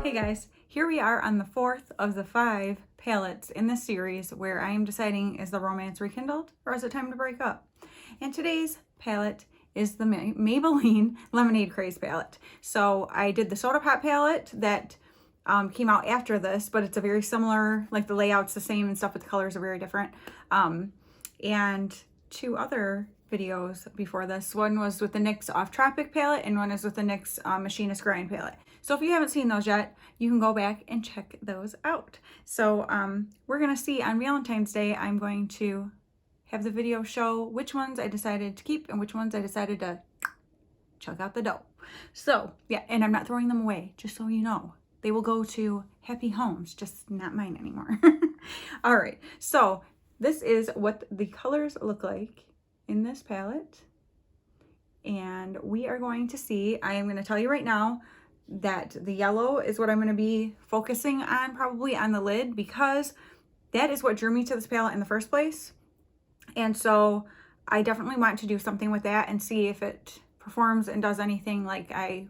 Hey guys, here we are on the fourth of the 5 palettes in this series where I am deciding, is the romance rekindled or is it time to break up? And today's palette is the Maybelline Lemonade Craze palette. So I did the Soda Pop palette that came out after this, but it's a very similar, like the layout's the same and stuff, but the colors are very different. And 2 other videos before this. One was with the NYX Off Tropic palette and one is with the NYX Machinist Grind palette. So if you haven't seen those yet, you can go back and check those out. So we're gonna see on Valentine's Day, I'm going to have the video show which ones I decided to keep and which ones I decided to chug out the dough. So yeah, and I'm not throwing them away, just so you know. They will go to happy homes, just not mine anymore. All right, so this is what the colors look like in this palette. And we are going to see, I am going to tell you right now that the yellow is what I'm going to be focusing on, probably on the lid, because that is what drew me to this palette in the first place. And so I definitely want to do something with that and see if it performs and does anything like I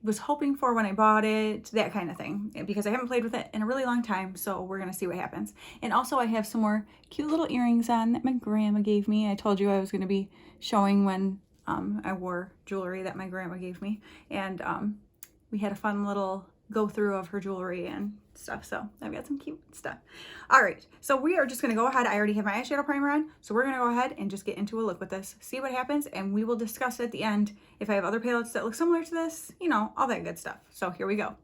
was hoping for when I bought it, that kind of thing, because I haven't played with it in a really long time. So we're gonna see what happens. And also I have some more cute little earrings on that my grandma gave me. I told you I was gonna be showing when I wore jewelry that my grandma gave me, and we had a fun little go through of her jewelry and stuff. So I've got some cute stuff. All right, so we are just gonna go ahead. I already have my eyeshadow primer on, so we're gonna go ahead and just get into a look with this, see what happens, and we will discuss at the end if I have other palettes that look similar to this, you know, all that good stuff. So here we go.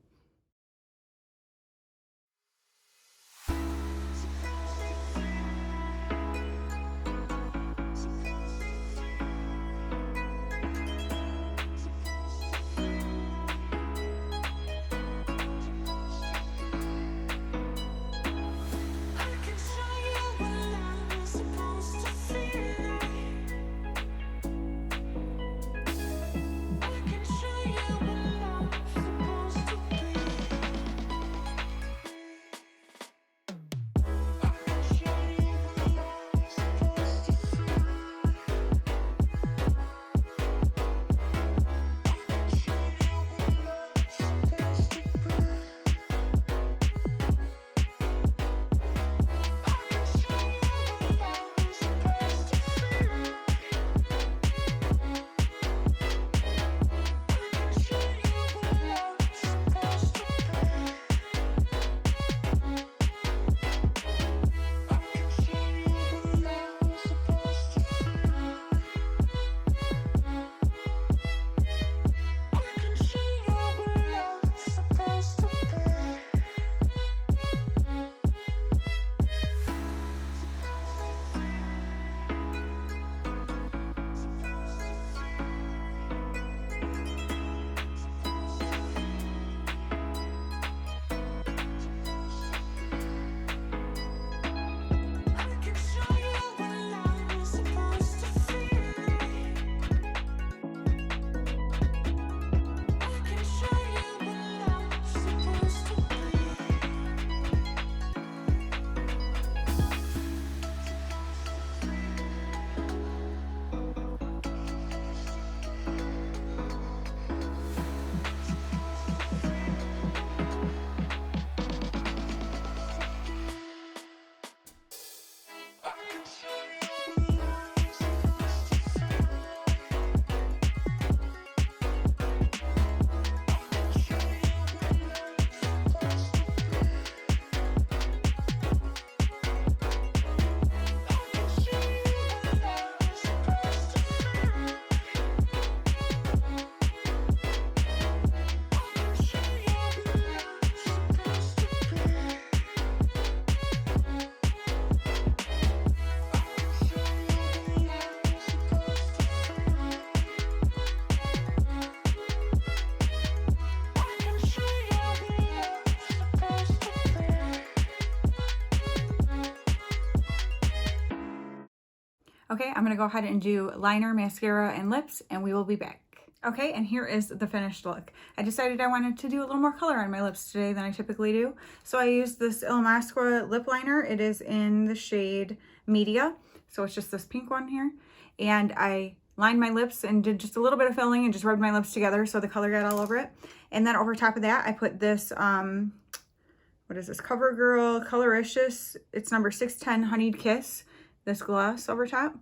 Okay, I'm gonna go ahead and do liner, mascara, and lips, and we will be back. Okay, and here is the finished look. I decided I wanted to do a little more color on my lips today than I typically do. So I used this Il Mascara lip liner. It is in the shade Media. So it's just this pink one here. And I lined my lips and did just a little bit of filling and just rubbed my lips together so the color got all over it. And then over top of that, I put this, what is this? CoverGirl Coloricious. It's number 610 Honeyed Kiss. This gloss over top.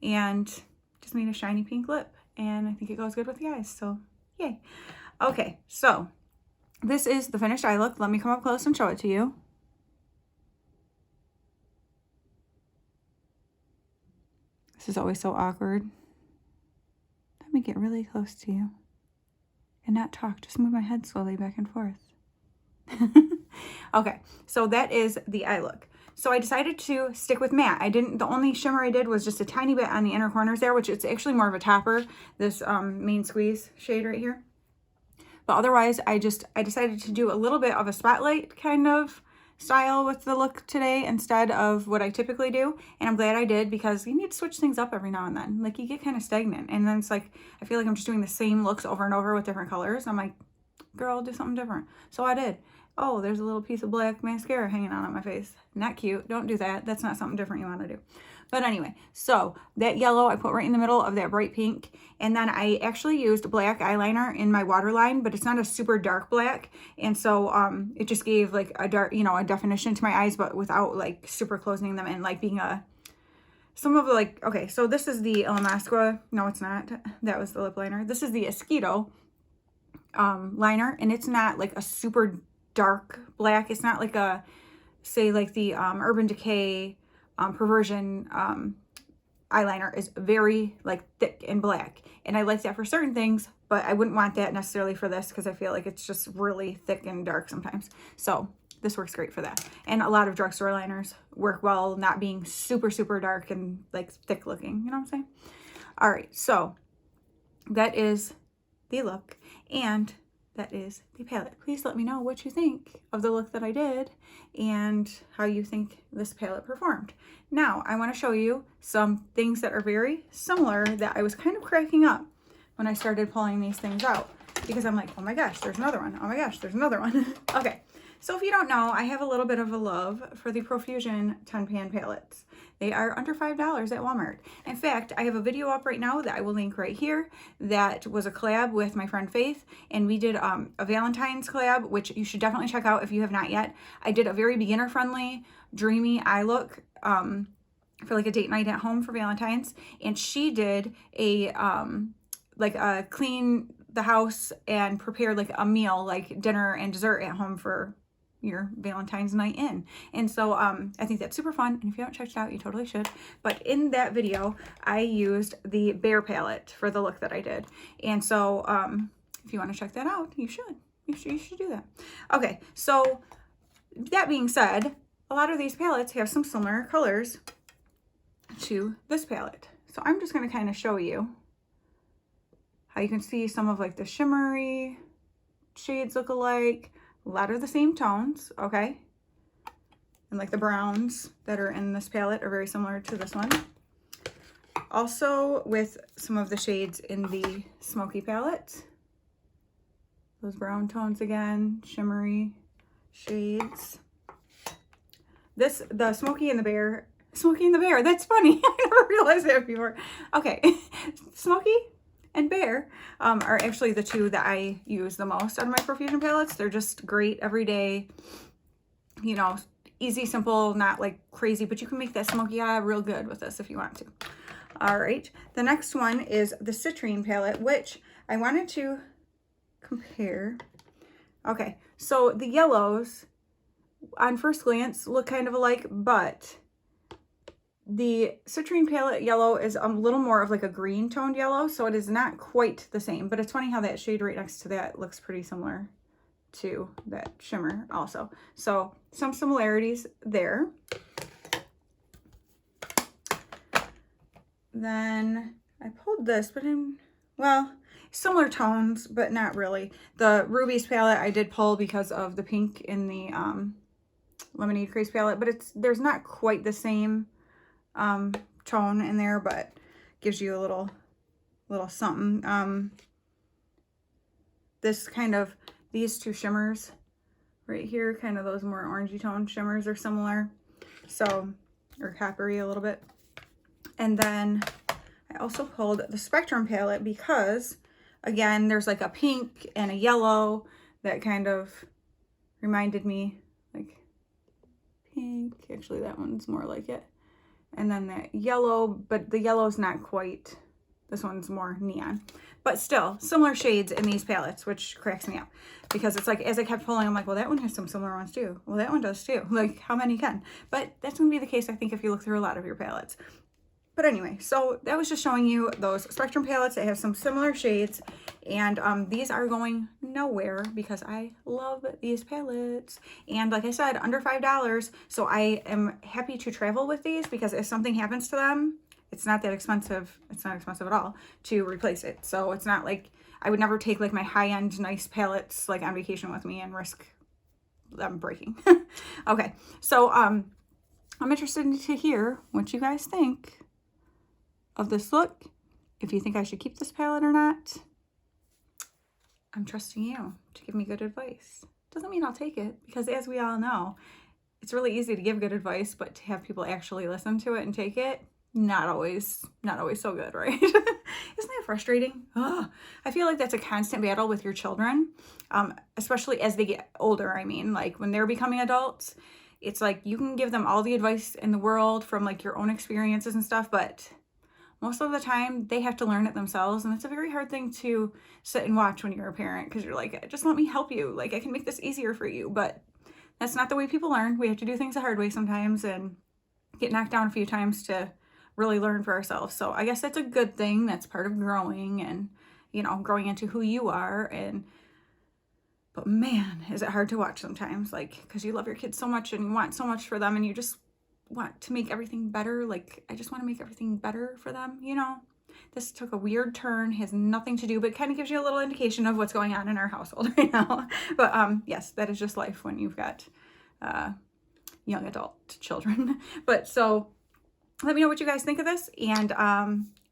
And just made a shiny pink lip. And I think it goes good with the eyes. So, yay. Okay, so this is the finished eye look. Let me come up close and show it to you. This is always so awkward. Let me get really close to you and not talk. Just move my head slowly back and forth. Okay, so that is the eye look. So I decided to stick with matte. The only shimmer I did was just a tiny bit on the inner corners there, which it's actually more of a topper, this main squeeze shade right here. But otherwise, I decided to do a little bit of a spotlight kind of style with the look today instead of what I typically do. And I'm glad I did, because you need to switch things up every now and then. Like, you get kind of stagnant. And then it's like, I feel like I'm just doing the same looks over and over with different colors. I'm like, girl, do something different. So I did. Oh, there's a little piece of black mascara hanging on my face. Not cute. Don't do that. That's not something different you want to do. But anyway, so that yellow I put right in the middle of that bright pink. And then I actually used black eyeliner in my waterline, but it's not a super dark black. And so it just gave like a dark, you know, a definition to my eyes, but without like super closing them and like being some of the like, okay, so this is the Ilamasqua. No, it's not. That was the lip liner. This is the Esquito liner, and it's not like a super dark black. It's not like a, say like the Urban Decay Perversion eyeliner is very like thick and black, and I like that for certain things, but I wouldn't want that necessarily for this, because I feel like it's just really thick and dark sometimes. So this works great for that. And a lot of drugstore liners work well not being super dark and like thick looking, you know what I'm saying? All right, so that is the look and that is the palette. Please let me know what you think of the look that I did and how you think this palette performed. Now, I want to show you some things that are very similar that I was kind of cracking up when I started pulling these things out, because I'm like, oh my gosh, there's another one. Oh my gosh, there's another one. Okay, so if you don't know, I have a little bit of a love for the Profusion 10-pan palettes. They are under $5 at Walmart. In fact, I have a video up right now that I will link right here that was a collab with my friend Faith, and we did a Valentine's collab, which you should definitely check out if you have not yet. I did a very beginner-friendly, dreamy eye look for like a date night at home for Valentine's, and she did a like a clean the house and prepare like a meal, like dinner and dessert at home for your Valentine's night in. And so I think that's super fun, and if you haven't checked it out, you totally should. But in that video, I used the Bear palette for the look that I did. And so if you want to check that out, you should. You should do that. Okay, so that being said, a lot of these palettes have some similar colors to this palette. So I'm just going to kind of show you how you can see some of like the shimmery shades look alike. A lot of the same tones, okay? And like the browns that are in this palette are very similar to this one. Also with some of the shades in the Smoky palette. Those brown tones again, shimmery shades. The Smoky and the Bear, that's funny. I never realized that before. Okay, Smoky and Bear are actually the two that I use the most out of my Profusion palettes. They're just great everyday, you know, easy, simple, not like crazy, but you can make that smoky eye real good with this if you want to. All right, the next one is the Citrine palette, which I wanted to compare. Okay, so the yellows on first glance look kind of alike, but the Citrine palette yellow is a little more of like a green toned yellow, so it is not quite the same, but it's funny how that shade right next to that looks pretty similar to that shimmer also. So some similarities there. Then I pulled this, but well, similar tones, but not really. The Rubies palette I did pull because of the pink in the Lemonade Craze palette, but there's not quite the same tone in there, but gives you a little something. This kind of, these two shimmers right here, kind of those more orangey tone shimmers are similar, so, or coppery a little bit. And then I also pulled the Spectrum palette because, again, there's like a pink and a yellow that kind of reminded me, like pink. Actually, that one's more like it. And then that yellow, but the yellow's not quite, this one's more neon. But still, similar shades in these palettes, which cracks me up. Because it's like, as I kept pulling, I'm like, well, that one has some similar ones too. Well, that one does too. Like, how many can? But that's going to be the case, I think, if you look through a lot of your palettes. But anyway, so that was just showing you those Spectrum palettes that have some similar shades. And these are going nowhere because I love these palettes. And like I said, under $5. So I am happy to travel with these because if something happens to them, it's not that expensive. It's not expensive at all to replace it. So it's not like I would never take like my high-end nice palettes like on vacation with me and risk them breaking. Okay, so I'm interested to hear what you guys think of this look. If you think I should keep this palette or not, I'm trusting you to give me good advice. Doesn't mean I'll take it, because as we all know, it's really easy to give good advice, but to have people actually listen to it and take it, not always so good, right? Isn't that frustrating? Ugh. I feel like that's a constant battle with your children, especially as they get older. I mean, like when they're becoming adults, it's like you can give them all the advice in the world from like your own experiences and stuff, but most of the time they have to learn it themselves. And it's a very hard thing to sit and watch when you're a parent, because you're like, just let me help you. Like I can make this easier for you, but that's not the way people learn. We have to do things the hard way sometimes and get knocked down a few times to really learn for ourselves. So I guess that's a good thing. That's part of growing and, you know, growing into who you are. But man, is it hard to watch sometimes, like, because you love your kids so much and you want so much for them and you just want to make everything better. Like, I just want to make everything better for them, you know. This took a weird turn, has nothing to do, but kind of gives you a little indication of what's going on in our household right now. But yes, that is just life when you've got young adult children. But so let me know what you guys think of this. And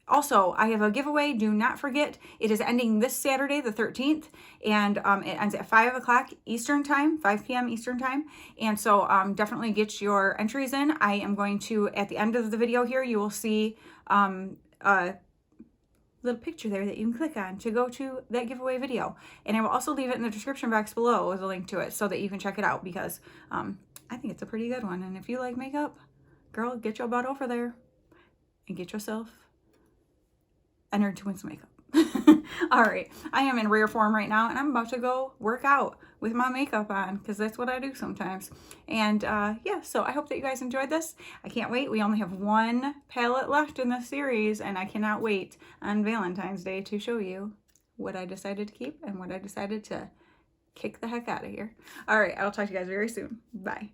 also, I have a giveaway. Do not forget, it is ending this Saturday, the 13th, and it ends at 5 o'clock Eastern time, 5 p.m. Eastern time. And so definitely get your entries in. I am going to, at the end of the video here, you will see a little picture there that you can click on to go to that giveaway video. And I will also leave it in the description box below with a link to it so that you can check it out, because I think it's a pretty good one. And if you like makeup, girl, get your butt over there and get yourself entered to win some makeup. All right, I am in rare form right now and I'm about to go work out with my makeup on, because that's what I do sometimes. And yeah, so I hope that you guys enjoyed this. I can't wait. We only have one palette left in this series and I cannot wait on Valentine's Day to show you what I decided to keep and what I decided to kick the heck out of here. All right, I'll talk to you guys very soon. Bye.